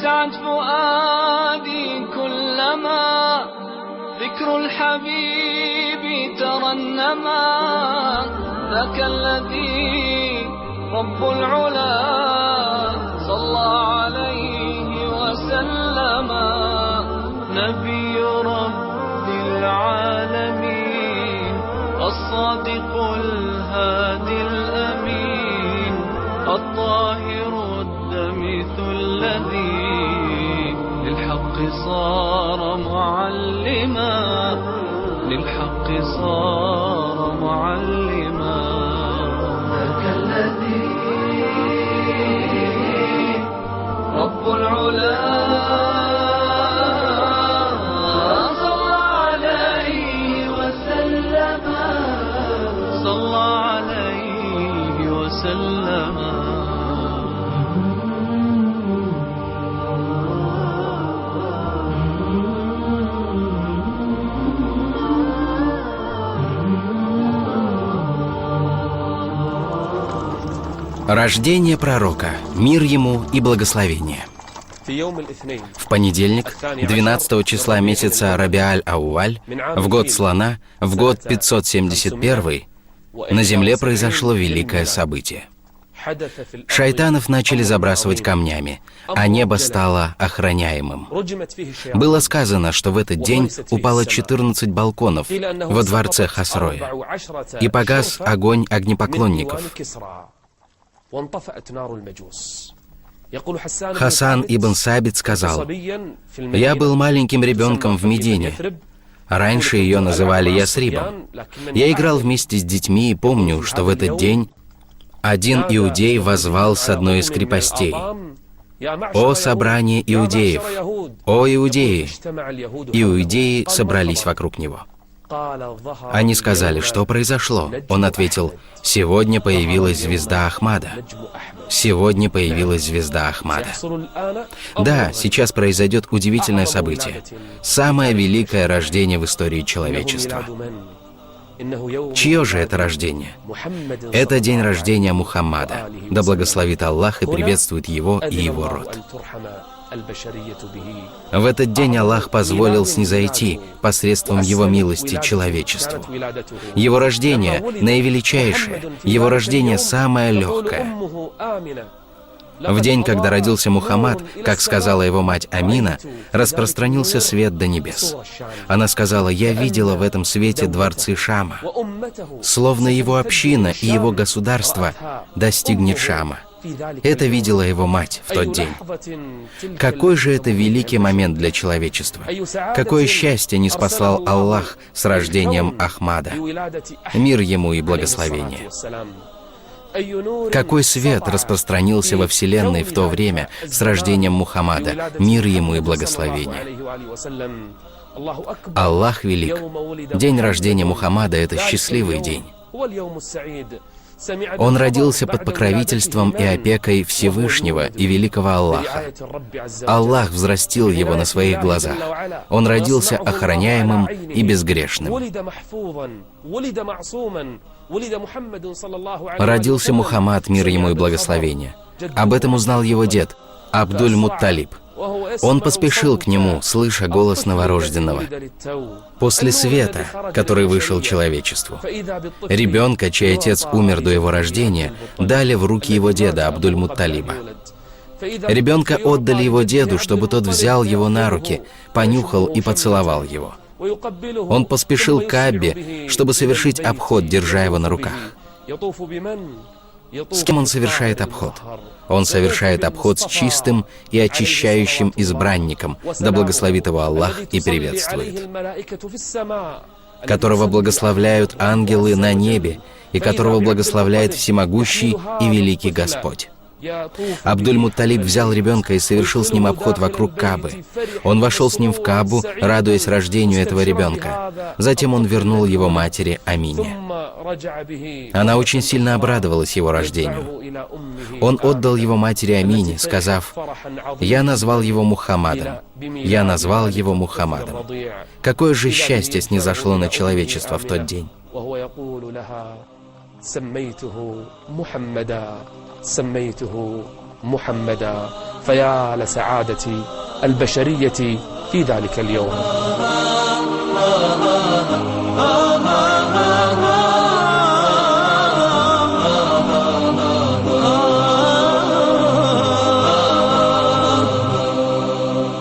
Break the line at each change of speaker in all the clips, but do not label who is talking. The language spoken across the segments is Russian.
أسعد فؤادي كلما ذكر الحبيب ترنما، ذاك الذي رب العلا صلى عليه وسلم، نبي رب العالمين الصادق الهادي الأمين، الطاهر الدمث الذي للحق صار معلما، للحق صار معلما. ذاك الذي رب العلا صلى عليه وسلم، صلى عليه وسلم.
Рождение пророка, мир ему и благословение. В понедельник, 12 числа месяца Рабиаль-Ауаль, в год слона, в год 571, на земле произошло великое событие. Шайтанов начали забрасывать камнями, а небо стало охраняемым. Было сказано, что в этот день упало 14 балконов во дворце Хасроя, и погас огонь огнепоклонников. Хасан ибн Сабит сказал: «Я был маленьким ребенком в Медине. Раньше ее называли Ясрибом. Я играл вместе с детьми и помню, что в этот день один иудей воззвал с одной из крепостей: «О собрание иудеев! О иудеи!» Иудеи собрались вокруг него. Они сказали: «Что произошло?» Он ответил: «Сегодня появилась звезда Ахмада. Сегодня появилась звезда Ахмада». Да, сейчас произойдет удивительное событие. Самое великое рождение в истории человечества. Чье же это рождение? Это день рождения Мухаммада. Да благословит Аллах и приветствует его и его род. В этот день Аллах позволил снизойти посредством Его милости человечеству. Его рождение наивеличайшее, Его рождение самое легкое. В день, когда родился Мухаммад, как сказала его мать Амина, распространился свет до небес. Она сказала: «Я видела в этом свете дворцы Шама, словно его община и его государство достигнет Шама». Это видела его мать в тот день. Какой же это великий момент для человечества! Какое счастье ниспослал Аллах с рождением Ахмада! Мир ему и благословение! Какой свет распространился во Вселенной в то время с рождением Мухаммада! Мир ему и благословение! Аллах велик! День рождения Мухаммада — это счастливый день. Он родился под покровительством и опекой Всевышнего и великого Аллаха. Аллах взрастил его на своих глазах. Он родился охраняемым и безгрешным. Родился Мухаммад, мир ему и благословение. Об этом узнал его дед, Абдуль-Мутталиб. Он поспешил к нему, слыша голос новорожденного. После света, который вышел человечеству, ребенка, чей отец умер до его рождения, дали в руки его деда Абдуль-Мутталиба. Ребенка отдали его деду, чтобы тот взял его на руки, понюхал и поцеловал его. Он поспешил к Каабе, чтобы совершить обход, держа его на руках. С кем он совершает обход? Он совершает обход с чистым и очищающим избранником, да благословит его Аллах и приветствует, которого благословляют ангелы на небе и которого благословляет всемогущий и великий Господь. Абдуль-Мутталиб взял ребенка и совершил с ним обход вокруг Каабы. Он вошел с ним в Каабу, радуясь рождению этого ребенка. Затем он вернул его матери Амине. Она очень сильно обрадовалась его рождению. Он отдал его матери Амине, сказав: «Я назвал его Мухаммадом. Я назвал его Мухаммадом». Какое же счастье снизошло на человечество в тот день!
محمدا فيا لسعادة البشرية في ذلك اليوم.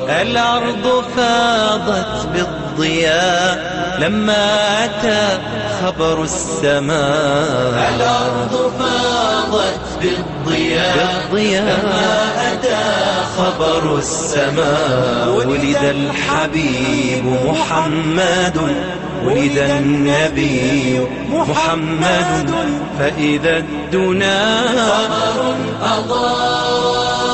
الأرض فاضت بالضياء لما أتى خبر السماء. الأرض فاضت بالضياء لما أتى خبر السماء. ولد الحبيب محمد، ولد النبي محمد، فإذا الدنا قمر أضاء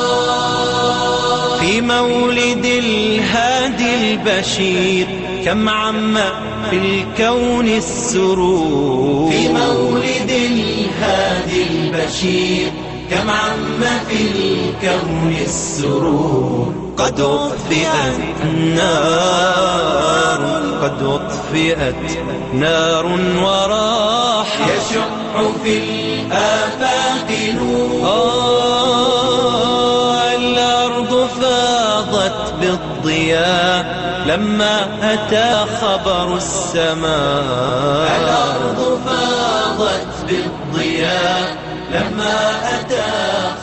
في مولد الهادي البشير. كم عم في الكون السرور، في مولد الهادي البشير. كم عم في الكون السرور. قد أطفئت النار، قد أطفئت نار وراح يشع في الآفاق نور. الأرض فاضت بالضياء لما أتى خبر السماء. الأرض فاضت بالضياء لما أتى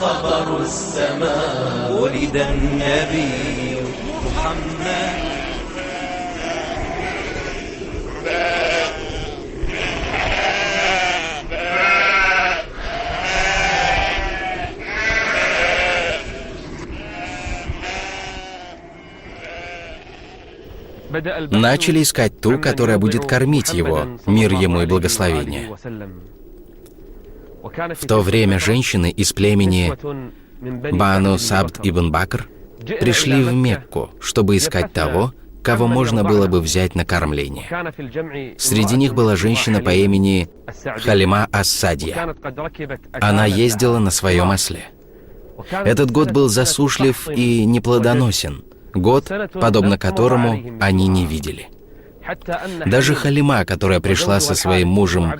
خبر السماء. ولد النبي محمد.
Начали искать ту, которая будет кормить его, мир ему и благословение. В то время женщины из племени Бану Сабд ибн Бакр пришли в Мекку, чтобы искать того, кого можно было бы взять на кормление. Среди них была женщина по имени Халима ас-Садья. Она ездила на своем осле. Этот год был засушлив и неплодоносен, год, подобно которому они не видели. Даже Халима, которая пришла со своим мужем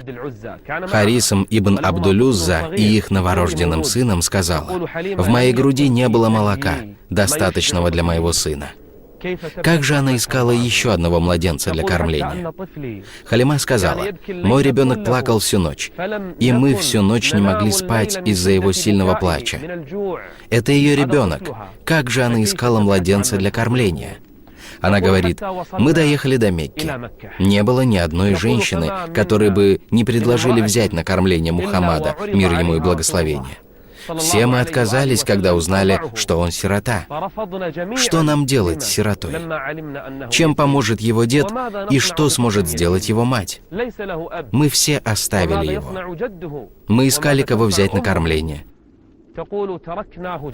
Харисом ибн Абдулюзза и их новорожденным сыном, сказала: «В моей груди не было молока, достаточного для моего сына». Как же она искала еще одного младенца для кормления? Халима сказала: «Мой ребенок плакал всю ночь, и мы всю ночь не могли спать из-за его сильного плача. Это ее ребенок. Как же она искала младенца для кормления?» Она говорит: «Мы доехали до Мекки. Не было ни одной женщины, которой бы не предложили взять на кормление Мухаммада, мир ему и благословение. Все мы отказались, когда узнали, что он сирота. Что нам делать с сиротой? Чем поможет его дед, и что сможет сделать его мать? Мы все оставили его. Мы искали, кого взять на кормление.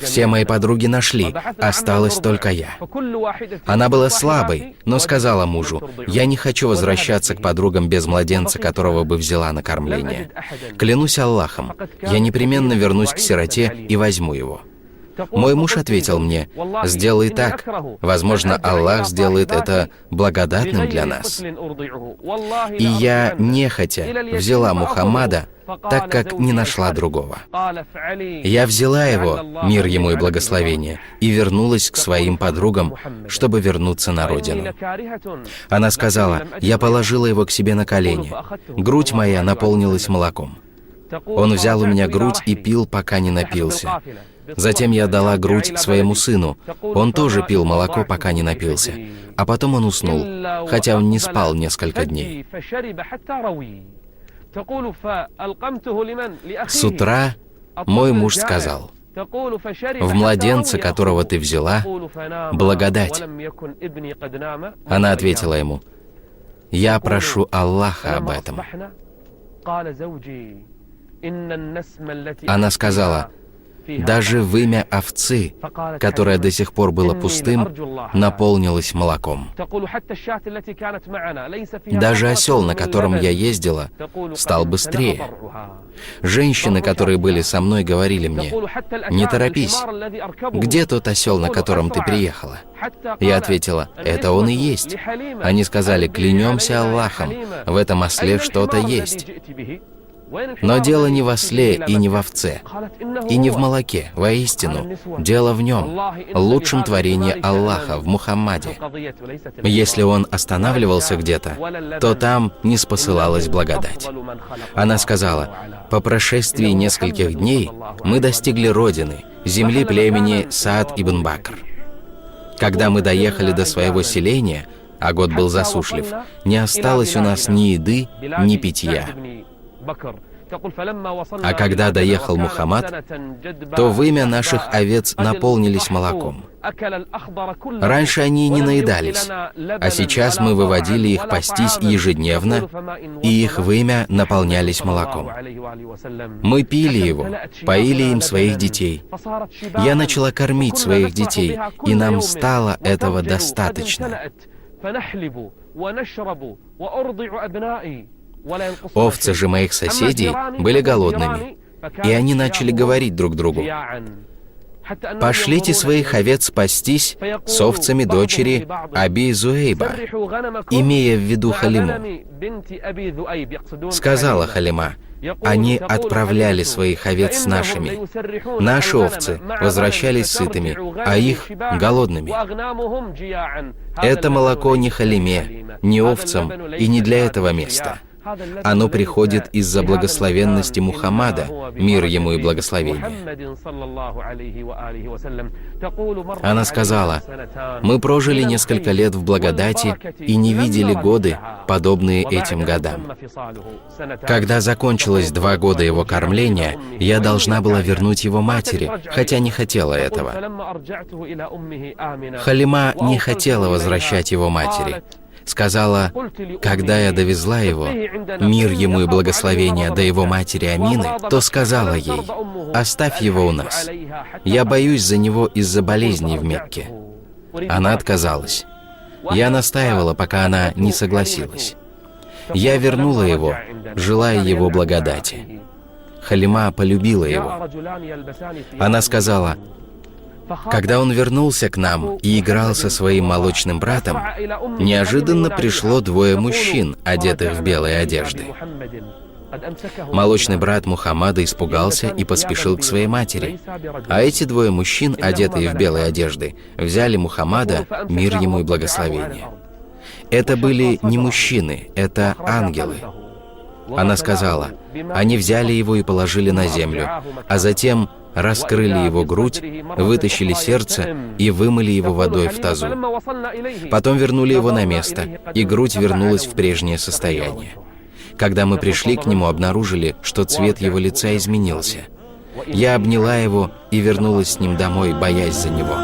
Все мои подруги нашли, осталась только я». Она была слабой, но сказала мужу: «Я не хочу возвращаться к подругам без младенца, которого бы взяла на кормление. Клянусь Аллахом, я непременно вернусь к сироте и возьму его». Мой муж ответил мне: «Сделай так. Возможно, Аллах сделает это благодатным для нас». И я нехотя взяла Мухаммада, так как не нашла другого. Я взяла его, мир ему и благословение, и вернулась к своим подругам, чтобы вернуться на родину. Она сказала: «Я положила его к себе на колени. Грудь моя наполнилась молоком. Он взял у меня грудь и пил, пока не напился. Затем я дала грудь своему сыну. Он тоже пил молоко, пока не напился. А потом он уснул, хотя он не спал несколько дней. С утра мой муж сказал: «В младенца, которого ты взяла, благодать». Она ответила ему: «Я прошу Аллаха об этом». Она сказала: «Даже вымя овцы, которое до сих пор было пустым, наполнилось молоком. Даже осел, на котором я ездила, стал быстрее. Женщины, которые были со мной, говорили мне: не торопись, где тот осел, на котором ты приехала?» Я ответила: «Это он и есть». Они сказали: «Клянемся Аллахом, в этом осле что-то есть». Но дело не в осле и не в овце, и не в молоке. Воистину, дело в нем, лучшем творении Аллаха, в Мухаммаде. Если он останавливался где-то, то там не спосылалась благодать. Она сказала: по прошествии нескольких дней мы достигли родины, земли племени Саад ибн Бакр. Когда мы доехали до своего селения, а год был засушлив, не осталось у нас ни еды, ни питья. А когда доехал Мухаммад, то вымя наших овец наполнились молоком. Раньше они не наедались, а сейчас мы выводили их пастись ежедневно, и их вымя наполнялись молоком. Мы пили его, поили им своих детей. Я начала кормить своих детей, и нам стало этого достаточно. Овцы же моих соседей были голодными, и они начали говорить друг другу: «Пошлите своих овец пастись с овцами дочери Аби Зуэйба», имея в виду Халиму. Сказала Халима: «Они отправляли своих овец с нашими. Наши овцы возвращались сытыми, а их — голодными». Это молоко не Халиме, не овцам и не для этого места. Оно приходит из-за благословенности Мухаммада, мир ему и благословение. Она сказала: «Мы прожили несколько лет в благодати и не видели годы, подобные этим годам. Когда закончилось 2 года его кормления, я должна была вернуть его матери, хотя не хотела этого». Халима не хотела возвращать его матери. Сказала: «Когда я довезла его, мир ему и благословение, до его матери Амины, то сказала ей: оставь его у нас. Я боюсь за него из-за болезней в Мекке». Она отказалась. Я настаивала, пока она не согласилась. Я вернула его, желая его благодати. Халима полюбила его. Она сказала: «Когда он вернулся к нам и играл со своим молочным братом, неожиданно пришло 2 мужчин, одетых в белые одежды. Молочный брат Мухаммада испугался и поспешил к своей матери, а эти 2 мужчин, одетые в белые одежды, взяли Мухаммада, мир ему и благословение. Это были не мужчины, это ангелы». Она сказала: «Они взяли его и положили на землю, а затем раскрыли его грудь, вытащили сердце и вымыли его водой в тазу. Потом вернули его на место, и грудь вернулась в прежнее состояние. Когда мы пришли к нему, обнаружили, что цвет его лица изменился. Я обняла его и вернулась с ним домой, боясь за него».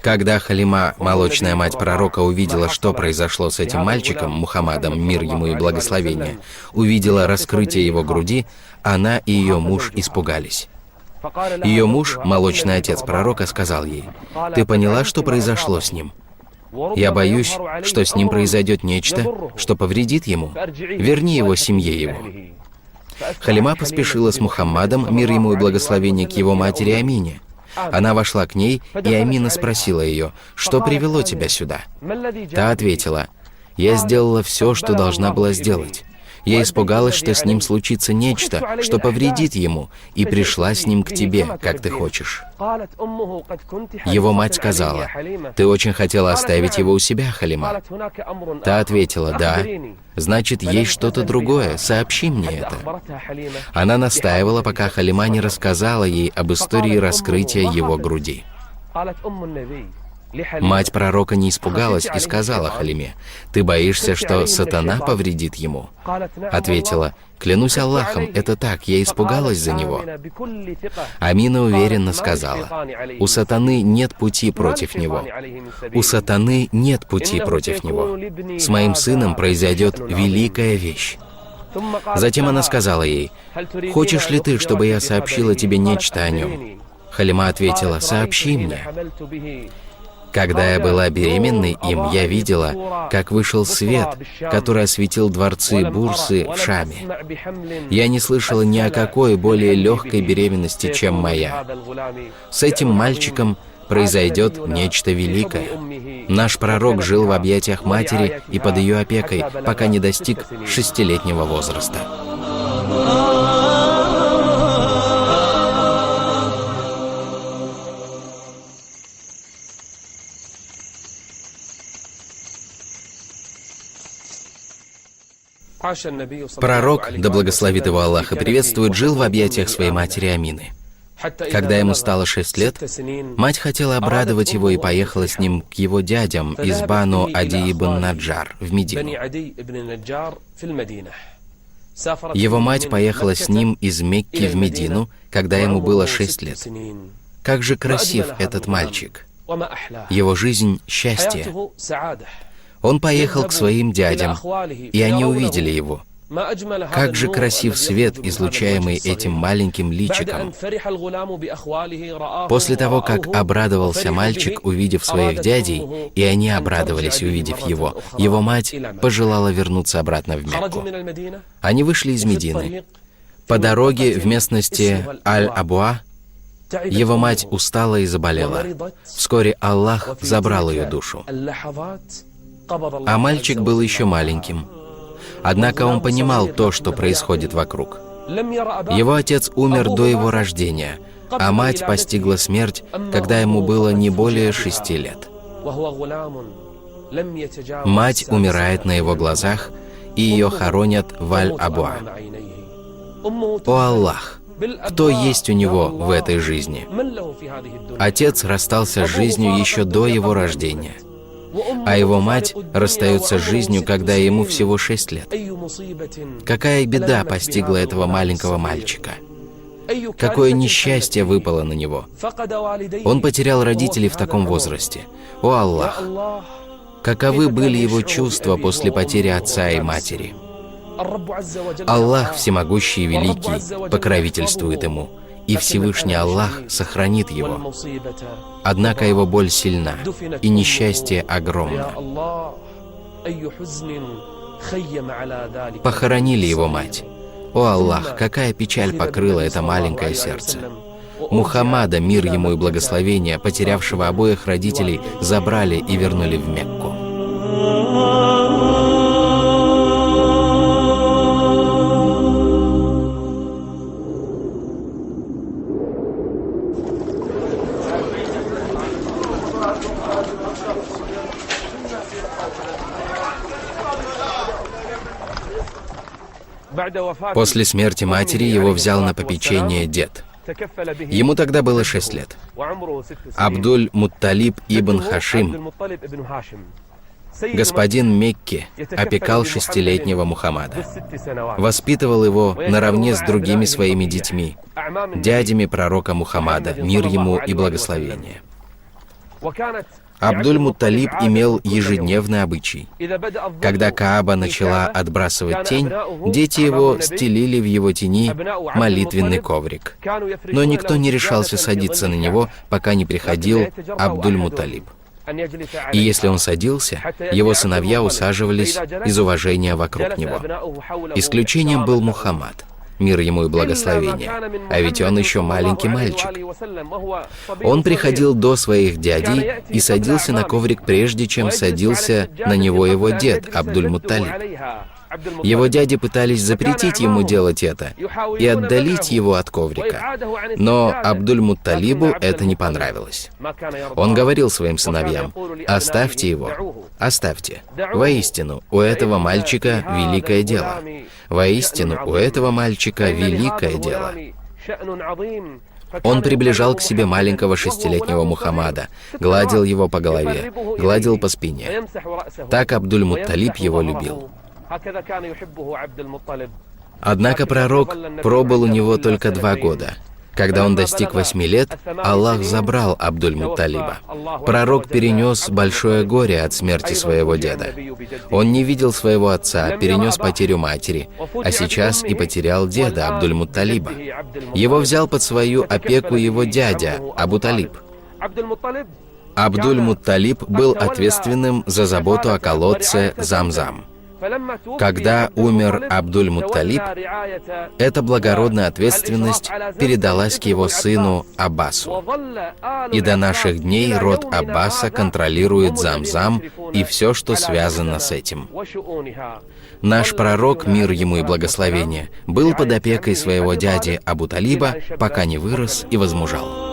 Когда Халима, молочная мать пророка, увидела, что произошло с этим мальчиком, Мухаммадом, мир ему и благословение, увидела раскрытие его груди, она и ее муж испугались. Ее муж, молочный отец пророка, сказал ей: «Ты поняла, что произошло с ним? Я боюсь, что с ним произойдет нечто, что повредит ему. Верни его семье его». Халима поспешила с Мухаммадом, мир ему и благословение, к его матери Амине. Она вошла к ней, и Амина спросила ее: «Что привело тебя сюда?» Та ответила: «Я сделала все, что должна была сделать. Я испугалась, что с ним случится нечто, что повредит ему, и пришла с ним к тебе, как ты хочешь». Его мать сказала: «Ты очень хотела оставить его у себя, Халима?» Та ответила: «Да». «Значит, есть что-то другое, сообщи мне это». Она настаивала, пока Халима не рассказала ей об истории раскрытия его груди. Мать пророка не испугалась и сказала Халиме: «Ты боишься, что сатана повредит ему?» Ответила: «Клянусь Аллахом, это так, я испугалась за него». Амина уверенно сказала: «У сатаны нет пути против него. У сатаны нет пути против него. С моим сыном произойдет великая вещь». Затем она сказала ей: «Хочешь ли ты, чтобы я сообщила тебе нечто о нем?» Халима ответила: «Сообщи мне». Когда я была беременной им, я видела, как вышел свет, который осветил дворцы Бурсы в Шаме. Я не слышала ни о какой более легкой беременности, чем моя. С этим мальчиком произойдет нечто великое. Наш пророк жил в объятиях матери и под ее опекой, пока не достиг 6-летнего возраста. Пророк, да благословит его Аллах и приветствует, жил в объятиях своей матери Амины. Когда ему стало 6 лет, мать хотела обрадовать его и поехала с ним к его дядям из Бану Ади ибн Наджар в Медину. Его мать поехала с ним из Мекки в Медину, когда ему было 6 лет. Как же красив этот мальчик! Его жизнь — счастье. Он поехал к своим дядям, и они увидели его. Как же красив свет, излучаемый этим маленьким личиком. После того, как обрадовался мальчик, увидев своих дядей, и они обрадовались, увидев его мать пожелала вернуться обратно в Мекку. Они вышли из Медины. По дороге в местности Аль-Абуа его мать устала и заболела. Вскоре Аллах забрал ее душу. А мальчик был еще маленьким. Однако он понимал то, что происходит вокруг. Его отец умер до его рождения, а мать постигла смерть, когда ему было не более 6 лет. Мать умирает на его глазах, и ее хоронят в Аль-Абуа. О Аллах! Кто есть у него в этой жизни? Отец расстался с жизнью еще до его рождения, а его мать расстается с жизнью, когда ему всего 6 лет. Какая беда постигла этого маленького мальчика? Какое несчастье выпало на него? Он потерял родителей в таком возрасте. О Аллах! Каковы были его чувства после потери отца и матери? Аллах Всемогущий и Великий покровительствует ему, и Всевышний Аллах сохранит его. Однако его боль сильна, и несчастье огромно. Похоронили его мать. О Аллах, какая печаль покрыла это маленькое сердце. Мухаммада, мир ему и благословение, потерявшего обоих родителей, забрали и вернули в Мекку. После смерти матери его взял на попечение дед. Ему тогда было 6 лет. Абдуль-Мутталиб ибн Хашим, господин Мекки, опекал 6-летнего Мухаммада. Воспитывал его наравне с другими своими детьми, дядями пророка Мухаммада, мир ему и благословение. Абдуль-Мутталиб имел ежедневный обычай. Когда Кааба начала отбрасывать тень, дети его стелили в его тени молитвенный коврик. Но никто не решался садиться на него, пока не приходил Абдуль-Мутталиб. И если он садился, его сыновья усаживались из уважения вокруг него. Исключением был Мухаммад, мир ему и благословение, а ведь он еще маленький мальчик. Он приходил до своих дядей и садился на коврик, прежде чем садился на него его дед Абдуль-Мутталиб. Его дяди пытались запретить ему делать это и отдалить его от коврика. Но Абдуль-Мутталибу это не понравилось. Он говорил своим сыновьям: «Оставьте его, оставьте. Воистину, у этого мальчика великое дело. Воистину, у этого мальчика великое дело». Он приближал к себе маленького 6-летнего Мухаммада, гладил его по голове, гладил по спине. Так Абдуль-Мутталиб его любил. Однако пророк пробыл у него только 2 года. Когда он достиг 8 лет, Аллах забрал Абдуль-Мутталиба. Пророк перенес большое горе от смерти своего деда. Он не видел своего отца, перенес потерю матери, а сейчас и потерял деда Абдуль-Мутталиба. Его взял под свою опеку его дядя Абу-Талиб. Абдуль-Мутталиб был ответственным за заботу о колодце Зам-Зам. Когда умер Абдуль-Мутталиб, эта благородная ответственность передалась к его сыну Аббасу. И до наших дней род Аббаса контролирует Зам-Зам и все, что связано с этим. Наш пророк, мир ему и благословение, был под опекой своего дяди Абу-Талиба, пока не вырос и возмужал.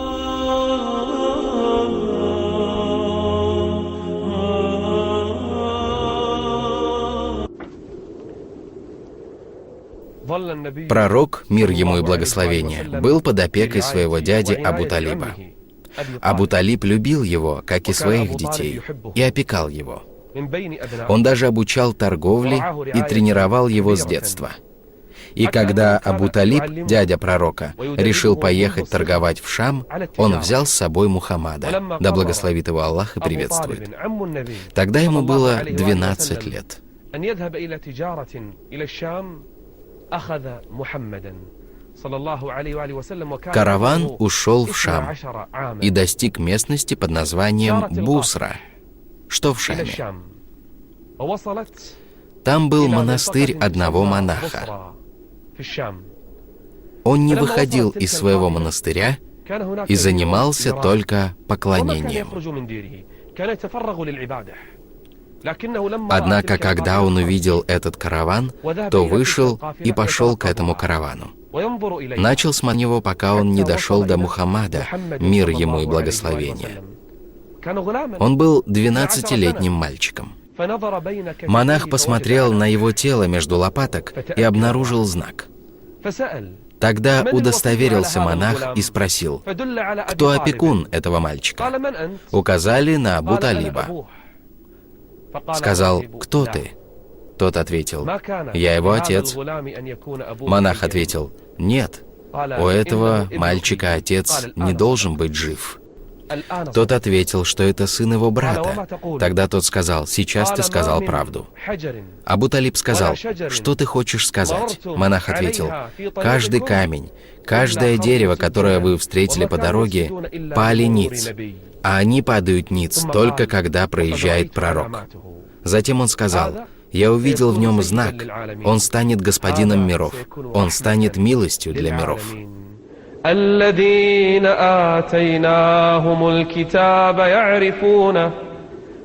Пророк, мир ему и благословение, был под опекой своего дяди Абу-Талиба. Абу-Талиб любил его, как и своих детей, и опекал его. Он даже обучал торговле и тренировал его с детства. И когда Абу-Талиб, дядя пророка, решил поехать торговать в Шам, он взял с собой Мухаммада, да благословит его Аллах и приветствует. Тогда ему было 12 лет. Караван ушел в Шам и достиг местности под названием Бусра, что в Шаме. Там был монастырь одного монаха. Он не выходил из своего монастыря и занимался только поклонением. Однако, когда он увидел этот караван, то вышел и пошел к этому каравану. Начал смотреть его, пока он не дошел до Мухаммада, мир ему и благословение. Он был 12-летним мальчиком. Монах посмотрел на его тело между лопаток и обнаружил знак. Тогда удостоверился монах и спросил: «Кто опекун этого мальчика?» Указали на Абу-Талиба. Сказал: «Кто ты?» Тот ответил: «Я его отец». Монах ответил: «Нет, у этого мальчика отец не должен быть жив». Тот ответил, что это сын его брата. Тогда тот сказал: «Сейчас ты сказал правду». Абу-Талиб сказал: «Что ты хочешь сказать?» Монах ответил: «Каждый камень, каждое дерево, которое вы встретили по дороге, пали ниц, а они падают ниц только когда проезжает пророк». Затем он сказал: «Я увидел в нем знак, он станет господином миров, он станет милостью для миров».
الذين آتيناهم الكتاب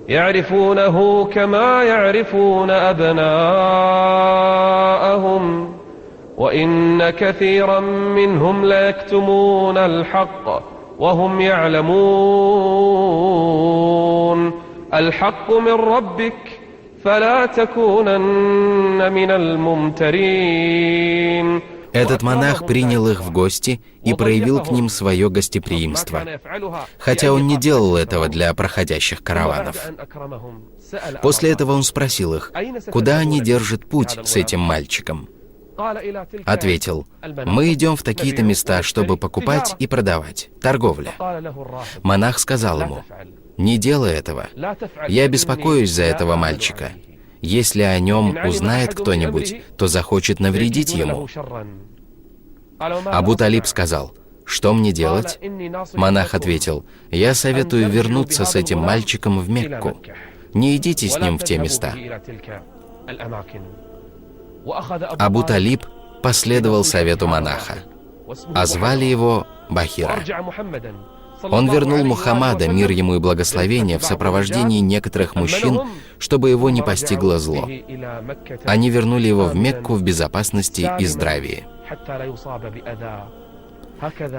يعرفونه كما يعرفون أبناءهم وإن كثيرا منهم ليكتمون الحق وهم يعلمون الحق من ربك فلا تكونن من الممترين.
Этот монах принял их в гости и проявил к ним свое гостеприимство, хотя он не делал этого для проходящих караванов. После этого он спросил их, куда они держат путь с этим мальчиком. Ответил: «Мы идем в такие-то места, чтобы покупать и продавать, торговля». Монах сказал ему: «Не делай этого. Я беспокоюсь за этого мальчика. Если о нем узнает кто-нибудь, то захочет навредить ему». Абу-Талиб сказал: «Что мне делать?» Монах ответил: «Я советую вернуться с этим мальчиком в Мекку. Не идите с ним в те места». Абу-Талиб последовал совету монаха, а звали его Бахира. Он вернул Мухаммада, мир ему и благословение, в сопровождении некоторых мужчин, чтобы его не постигло зло. Они вернули его в Мекку в безопасности и здравии.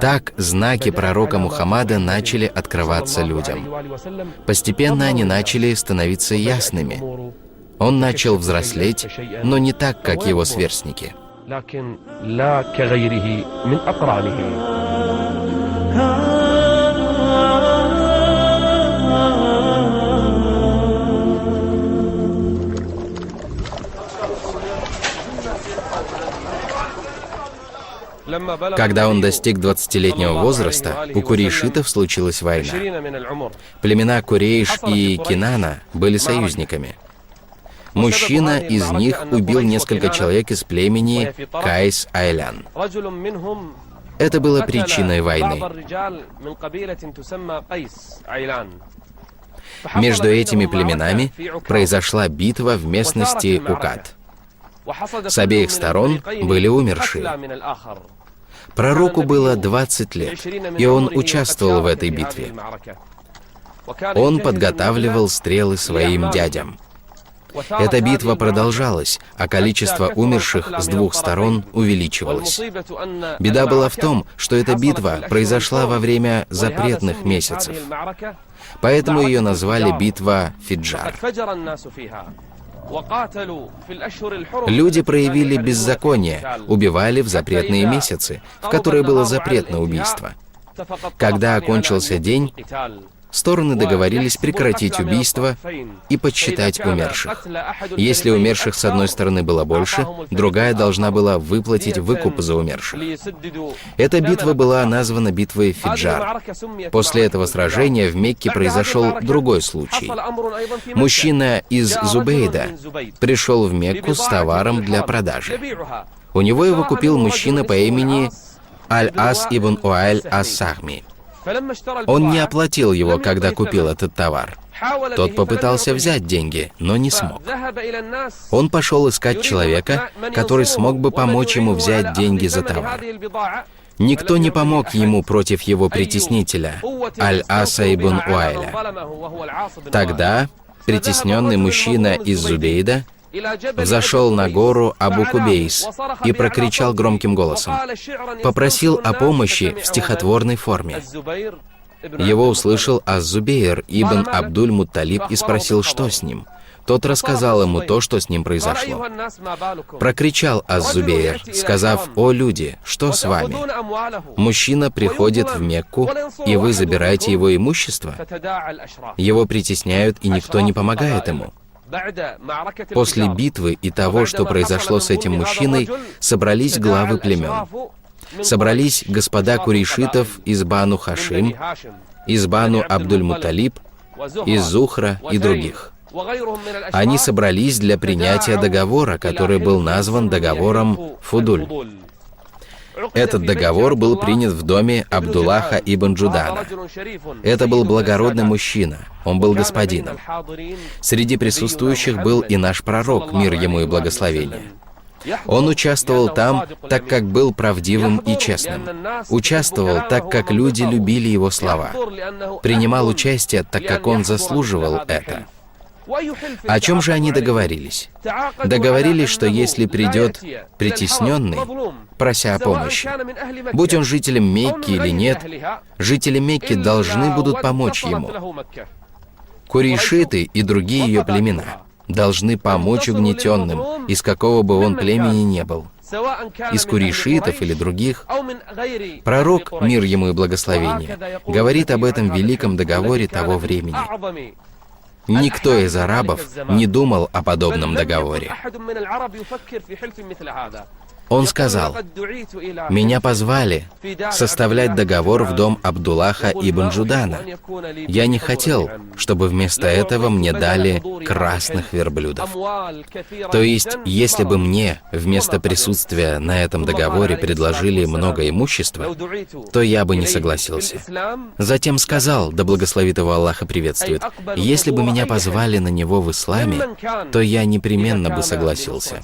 Так знаки пророка Мухаммада начали открываться людям. Постепенно они начали становиться ясными. Он начал взрослеть, но не так, как его сверстники. Когда он достиг 20-летнего возраста, у курейшитов случилась война. Племена Курейш и Кинана были союзниками. Мужчина из них убил несколько человек из племени Кайс-Айлян. Это было причиной войны. Между этими племенами произошла битва в местности Укат. С обеих сторон были умершие. Пророку было 20 лет, и он участвовал в этой битве. Он подготавливал стрелы своим дядям. Эта битва продолжалась, а количество умерших с двух сторон увеличивалось. Беда была в том, что эта битва произошла во время запретных месяцев. Поэтому ее назвали битва Фиджар. Люди проявили беззаконие, убивали в запретные месяцы, в которые было запретное убийство. Когда окончился день, стороны договорились прекратить убийство и подсчитать умерших. Если умерших с одной стороны было больше, другая должна была выплатить выкуп за умерших. Эта битва была названа битвой Фиджар. После этого сражения в Мекке произошел другой случай. Мужчина из Зубейда пришел в Мекку с товаром для продажи. У него его купил мужчина по имени Аль-Ас ибн Уайль ас-Сахми. Он не оплатил его, когда купил этот товар. Тот попытался взять деньги, но не смог. Он пошел искать человека, который смог бы помочь ему взять деньги за товар. Никто не помог ему против его притеснителя, Аль-Аса ибн Уайля. Тогда притесненный мужчина из Зубейда взошел на гору Абу-Кубейс и прокричал громким голосом, попросил о помощи в стихотворной форме. Его услышал Аз-Зубейр ибн Абдуль-Мутталиб и спросил, что с ним. Тот рассказал ему то, что с ним произошло. Прокричал Аз-Зубейр, сказав: «О люди, что с вами? Мужчина приходит в Мекку, и вы забираете его имущество? Его притесняют, и никто не помогает ему». После битвы и того, что произошло с этим мужчиной, собрались главы племен. Собрались господа курейшитов из Бану Хашим, из Бану Абдуль-Мутталиб, из Зухра и других. Они собрались для принятия договора, который был назван договором Фудуль. Этот договор был принят в доме Абдуллаха ибн Джудана. Это был благородный мужчина, он был господином. Среди присутствующих был и наш пророк, мир ему и благословение. Он участвовал там, так как был правдивым и честным. Участвовал, так как люди любили его слова. Принимал участие, так как он заслуживал это. О чем же они договорились? Договорились, что если придет притесненный, прося о помощи, будь он жителем Мекки или нет, жители Мекки должны будут помочь ему. Курейшиты и другие ее племена должны помочь угнетенным, из какого бы он племени не был, из курейшитов или других. Пророк, мир ему и благословение, говорит об этом великом договоре того времени. Никто из арабов не думал о подобном договоре. Он сказал: «Меня позвали составлять договор в дом Абдуллаха ибн Джудана. Я не хотел, чтобы вместо этого мне дали красных верблюдов». То есть, если бы мне вместо присутствия на этом договоре предложили много имущества, то я бы не согласился. Затем сказал, да благословит его Аллах и приветствует: «Если бы меня позвали на него в исламе, то я непременно бы согласился».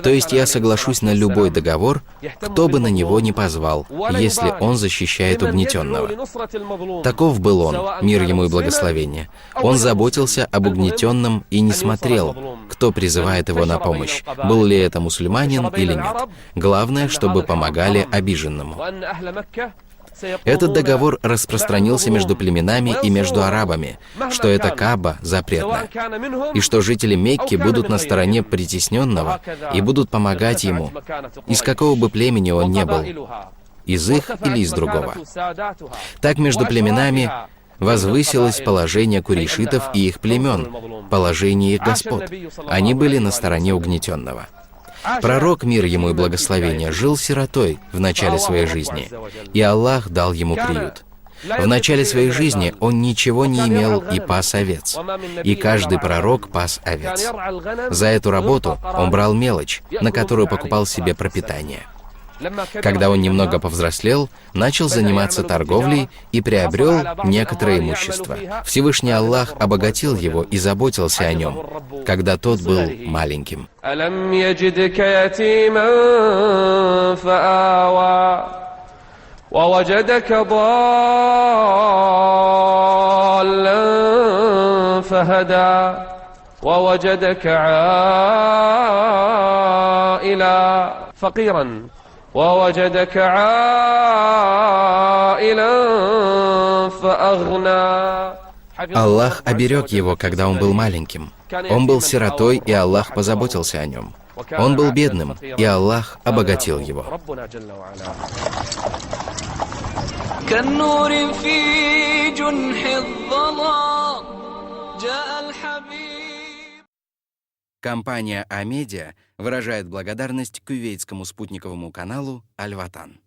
То есть я соглашусь на любой договор, кто бы на него ни позвал, если он защищает угнетенного. Таков был он, мир ему и благословение. Он заботился об угнетенном и не смотрел, кто призывает его на помощь, был ли это мусульманин или нет. Главное, чтобы помогали обиженному. Этот договор распространился между племенами и между арабами, что эта Кааба запретна, и что жители Мекки будут на стороне притесненного и будут помогать ему, из какого бы племени он не был, из их или из другого. Так между племенами возвысилось положение курейшитов и их племен, положение их господ. Они были на стороне угнетенного. Пророк, мир ему и благословение, жил сиротой в начале своей жизни, и Аллах дал ему приют. В начале своей жизни он ничего не имел и пас овец, и каждый пророк пас овец. За эту работу он брал мелочь, на которую покупал себе пропитание. Когда он немного повзрослел, начал заниматься торговлей и приобрел некоторое имущество. Всевышний Аллах обогатил его и заботился о нем, когда тот был маленьким.
ووجدك ضالا فهدى ووجدك عائلا فقيرا ووجدك عائلا فأغنى.
Аллах оберег его, когда он был маленьким. Он был сиротой, и Аллах позаботился о нем. Он был бедным, и Аллах обогатил его.
كالنور في جنح الظلام جاء الحبيب.
Компания Амедиа выражает благодарность кувейтскому спутниковому каналу Аль-Ватан.